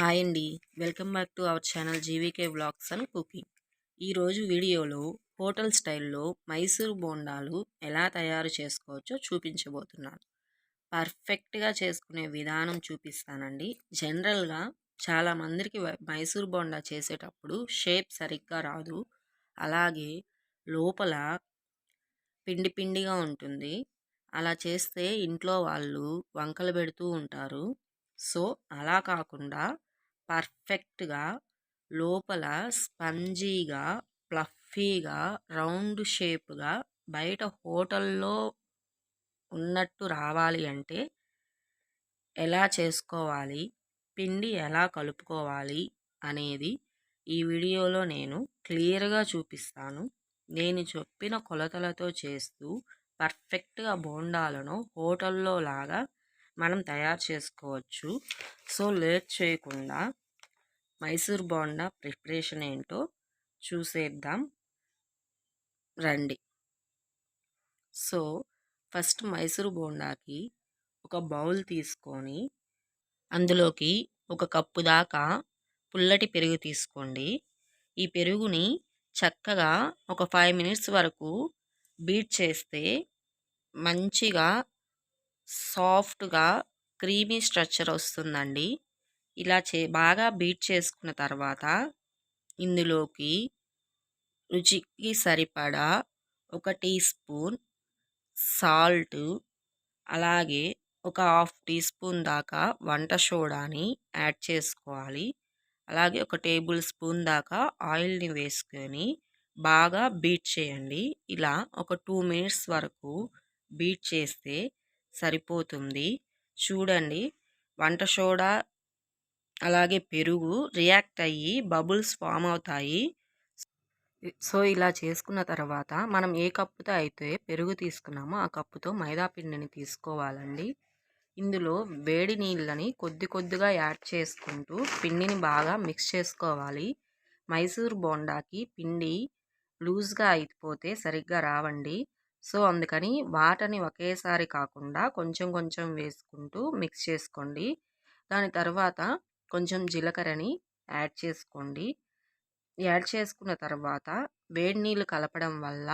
Hi అండి. Welcome back to our channel GVK vlogs and cooking. ఈరోజు వీడియోలో hotel స్టైల్లో మైసూర్ బోండాలు ఎలా తయారు చేసుకోవచ్చో చూపించబోతున్నాను. పర్ఫెక్ట్గా చేసుకునే విధానం చూపిస్తానండి. జనరల్గా చాలామందికి మైసూర్ బోండా చేసేటప్పుడు షేప్ సరిగ్గా రాదు. అలాగే లోపల పిండి పిండిగా ఉంటుంది. అలా చేస్తే ఇంట్లో వాళ్ళు వంకలు పెడుతూ ఉంటారు. సో అలా కాకుండా పర్ఫెక్ట్గా లోపల స్పంజీగా ఫ్లఫీగా రౌండ్ షేప్గా బయట హోటల్లో ఉన్నట్టు రావాలి అంటే ఎలా చేసుకోవాలి, పిండి ఎలా కలుపుకోవాలి అనేది ఈ వీడియోలో నేను క్లియర్గా చూపిస్తాను. నేను చెప్పిన కొలతలతో చేస్తూ పర్ఫెక్ట్గా బోండాలను హోటల్లో లాగా మనం తయారు చేసుకోవచ్చు. సో లేట్ చేయకుండా మైసూర్ బోండా ప్రిపరేషన్ ఏంటో చూసేద్దాం రండి. సో ఫస్ట్ మైసూర్ బోండాకి ఒక బౌల్ తీసుకొని అందులోకి ఒక కప్పు దాకా పుల్లటి పెరుగు తీసుకోండి. ఈ పెరుగుని చక్కగా ఒక 5 మినిట్స్ వరకు బీట్ చేస్తే మంచిగా సాఫ్ట్గా క్రీమీ స్ట్రక్చర్ వస్తుందండి. ఇలా బాగా బీట్ చేసుకున్న తర్వాత ఇందులోకి రుచికి సరిపడా 1 టీ స్పూన్ సాల్ట్, అలాగే ఒక 1/2 టీ స్పూన్ దాకా వంట సోడాని యాడ్ చేసుకోవాలి. అలాగే 1 టేబుల్ స్పూన్ దాకా ఆయిల్ని వేసుకొని బాగా బీట్ చేయండి. ఇలా ఒక 2 మినిట్స్ వరకు బీట్ చేస్తే సరిపోతుంది. చూడండి, వంట సోడా అలాగే పెరుగు రియాక్ట్ అయ్యి బబుల్స్ ఫామ్ అవుతాయి. సో ఇలా చేసుకున్న తర్వాత మనం ఏ కప్పుతో అయితే పెరుగు తీసుకున్నామో ఆ కప్పుతో మైదా పిండిని తీసుకోవాలండి. ఇందులో వేడి నీళ్ళని కొద్ది కొద్దిగా యాడ్ చేసుకుంటూ పిండిని బాగా మిక్స్ చేసుకోవాలి. మైసూర్ బోండాకి పిండి లూజ్గా అయిపోతే సరిగ్గా రావండి. సో అందుకని వాటని ఒకేసారి కాకుండా కొంచెం కొంచెం వేసుకుంటూ మిక్స్ చేసుకోండి. దాని తర్వాత కొంచెం జీలకర్రని యాడ్ చేసుకోండి. యాడ్ చేసుకున్న తర్వాత వేడి నీళ్ళు కలపడం వల్ల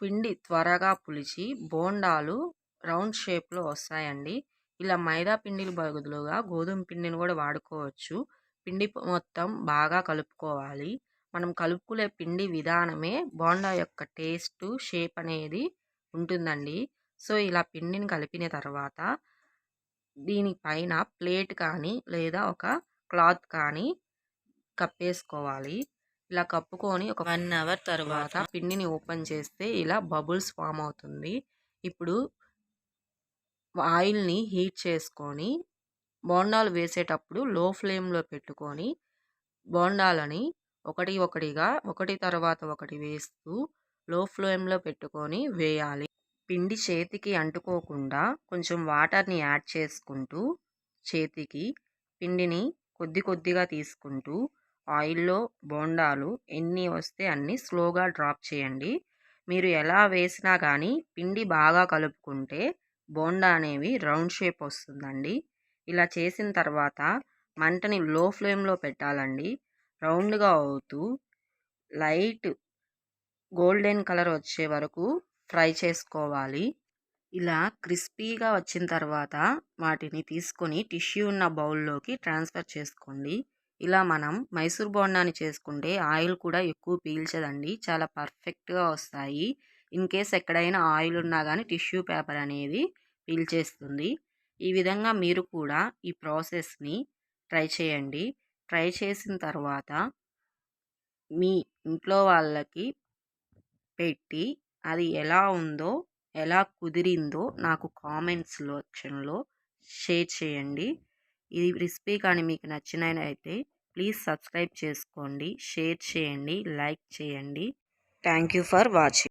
పిండి త్వరగా పులిచి బోండాలు రౌండ్ షేప్లో వస్తాయండి. ఇలా మైదా పిండికి బదులుగా గోధుమ పిండిని కూడా వాడుకోవచ్చు. పిండి మొత్తం బాగా కలుపుకోవాలి. మనం కలుపుకునే పిండి విధానమే బోండా యొక్క టేస్ట్, షేప్ అనేది ఉంటుందండి. సో ఇలా పిండిని కలిపిన తర్వాత దీనిపైన ప్లేట్ కానీ లేదా ఒక క్లాత్ కానీ కప్పేసుకోవాలి. ఇలా కప్పుకొని ఒక 1 అవర్ తర్వాత పిండిని ఓపెన్ చేస్తే ఇలా బబుల్స్ ఫామ్ అవుతుంది. ఇప్పుడు ఆయిల్ని హీట్ చేసుకొని బోండాలు వేసేటప్పుడు లో ఫ్లేమ్లో పెట్టుకొని బోండాలని ఒకటి తర్వాత ఒకటి వేస్తూ లో ఫ్లేమ్లో పెట్టుకొని వేయాలి. పిండి చేతికి అంటుకోకుండా కొంచెం వాటర్ని యాడ్ చేసుకుంటూ చేతికి పిండిని కొద్ది కొద్దిగా తీసుకుంటూ ఆయిల్లో బోండాలు ఎన్ని వస్తే అన్ని స్లోగా డ్రాప్ చేయండి. మీరు ఎలా వేసినా కానీ పిండి బాగా కలుపుకుంటే బోండా అనేవి రౌండ్ షేప్ వస్తుందండి. ఇలా చేసిన తర్వాత మంటని లో ఫ్లేమ్లో పెట్టాలండి. రౌండ్గా అవుతూ లైట్ గోల్డెన్ కలర్ వచ్చే వరకు ఫ్రై చేసుకోవాలి. ఇలా క్రిస్పీగా వచ్చిన తర్వాత వాటిని తీసుకొని టిష్యూ ఉన్న బౌల్లోకి ట్రాన్స్ఫర్ చేసుకోండి. ఇలా మనం మైసూర్ బోండాని చేసుకుంటే ఆయిల్ కూడా ఎక్కువ పీల్చదండి. చాలా పర్ఫెక్ట్గా వస్తాయి. ఇన్ కేస్ ఎక్కడైనా ఆయిల్ ఉన్నా కానీ టిష్యూ పేపర్ అనేది పీల్చేస్తుంది. ఈ విధంగా మీరు కూడా ఈ ప్రాసెస్ని ట్రై చేయండి. ట్రై చేసిన తర్వాత మీ ఇంట్లో వాళ్ళకి పెట్టి అది ఎలా ఉందో, ఎలా కుదిరిందో నాకు కామెంట్స్ సెక్షన్లో షేర్ చేయండి. ఈ రెసిపీ కానీ మీకు నచ్చినట్లయితే ప్లీజ్ సబ్స్క్రైబ్ చేసుకోండి, షేర్ చేయండి, లైక్ చేయండి. Thank you for watching.